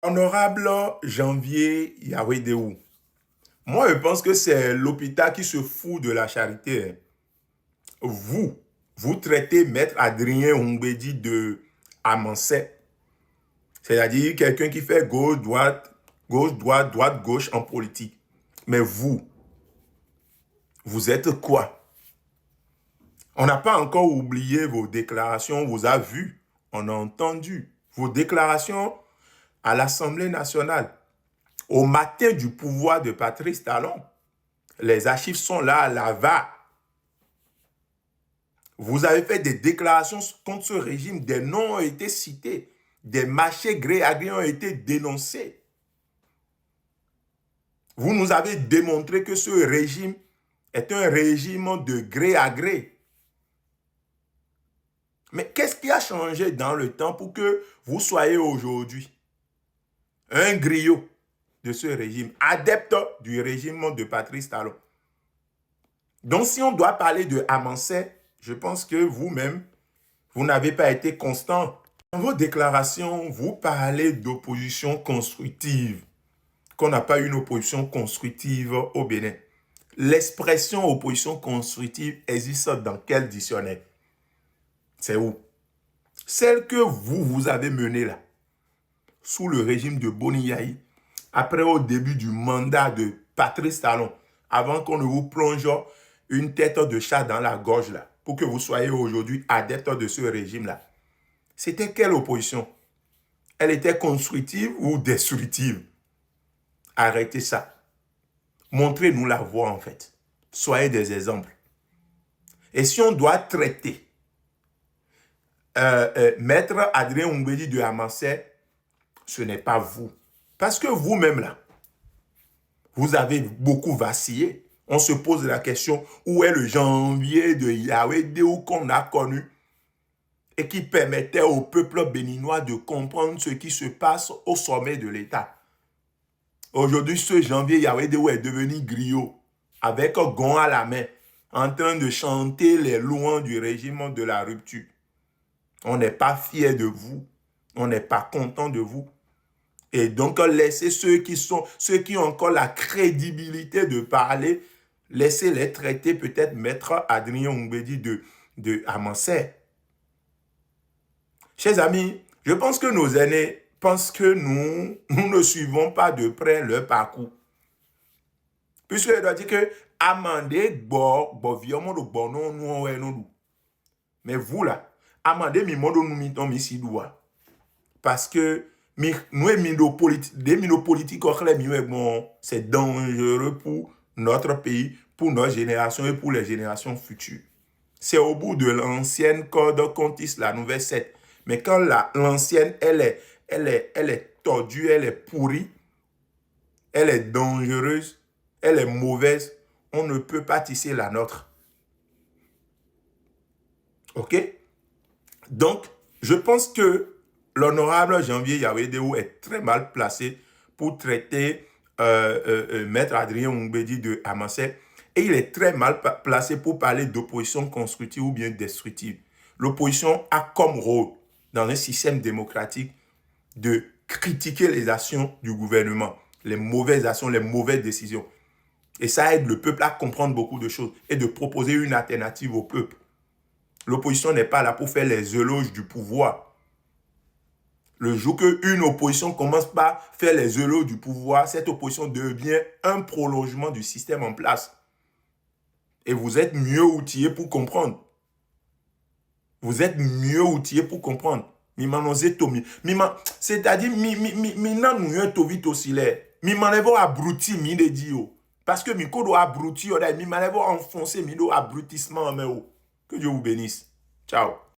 Honorable Janvier Yawédéou, moi je pense que c'est l'hôpital qui se fout de la charité. Vous traitez Maître Adrien Oumbédi de amancet, c'est-à-dire quelqu'un qui fait gauche-droite, gauche-droite, droite-gauche en politique. Mais vous êtes quoi? On n'a pas encore oublié vos déclarations, on vous a vu, on a entendu vos déclarations à l'Assemblée nationale. Au matin du pouvoir de Patrice Talon, les archives sont là à Laval. Vous avez fait des déclarations contre ce régime, des noms ont été cités, des marchés gré à gré ont été dénoncés. Vous nous avez démontré que ce régime est un régime de gré à gré. Mais qu'est-ce qui a changé dans le temps pour que vous soyez aujourd'hui un griot de ce régime, adepte du régime de Patrice Talon? Donc si on doit parler de amancet, je pense que vous-même, vous n'avez pas été constant. Dans vos déclarations, vous parlez d'opposition constructive, qu'on n'a pas une opposition constructive au Bénin. L'expression opposition constructive existe dans quel dictionnaire? C'est où? Celle que vous avez menée là, sous le régime de Boni Yayi, après au début du mandat de Patrice Talon, avant qu'on ne vous plonge une tête de chat dans la gorge là, pour que vous soyez aujourd'hui adepte de ce régime-là. C'était quelle opposition? Elle était constructive ou destructive? Arrêtez ça. Montrez-nous la voie en fait. Soyez des exemples. Et si on doit traiter Maître Adrien Oumbédi de amancet, ce n'est pas vous. Parce que vous-même là, vous avez beaucoup vacillé. On se pose la question, où est le Janvier de Yawédéou qu'on a connu et qui permettait au peuple béninois de comprendre ce qui se passe au sommet de l'État? Aujourd'hui, ce Janvier Yawédéou est devenu griot, avec gond à la main, en train de chanter les louanges du régime de la rupture. On n'est pas fiers de vous, on n'est pas content de vous. Et donc, laissez ceux qui ont encore la crédibilité de parler, laissez-les traiter peut-être Maître Adrien Oumbédi de amancet. Chers amis, je pense que nos aînés pensent que nous ne suivons pas de près leur parcours. Puisque doit dire que amender mais vous là, amender mi modo nous mitons mi sidoua. Parce que nous politiques c'est dangereux pour notre pays, pour notre génération et pour les générations futures. C'est au bout de l'ancienne corde qu'on tisse la nouvelle 7. Mais quand l'ancienne, elle est tordue, elle est pourrie, elle est dangereuse, elle est mauvaise, on ne peut pas tisser la nôtre. OK? Donc, je pense que l'honorable Janvier Yawédéou est très mal placé pour traiter Maître Adrien Oumbédi de amancet, et il est très mal placé pour parler d'opposition constructive ou bien destructive. L'opposition a comme rôle, dans un système démocratique, de critiquer les actions du gouvernement, les mauvaises actions, les mauvaises décisions. Et ça aide le peuple à comprendre beaucoup de choses et de proposer une alternative au peuple. L'opposition n'est pas là pour faire les éloges du pouvoir. Le jour qu'une opposition commence par faire les éloges du pouvoir, cette opposition devient un prolongement du système en place. Et vous êtes mieux outillés pour comprendre. Vous êtes mieux outillés pour comprendre. C'est-à-dire, parce que mi kodo abruti, mi m'enfoncer mi do abrutissement. Que Dieu vous bénisse. Ciao.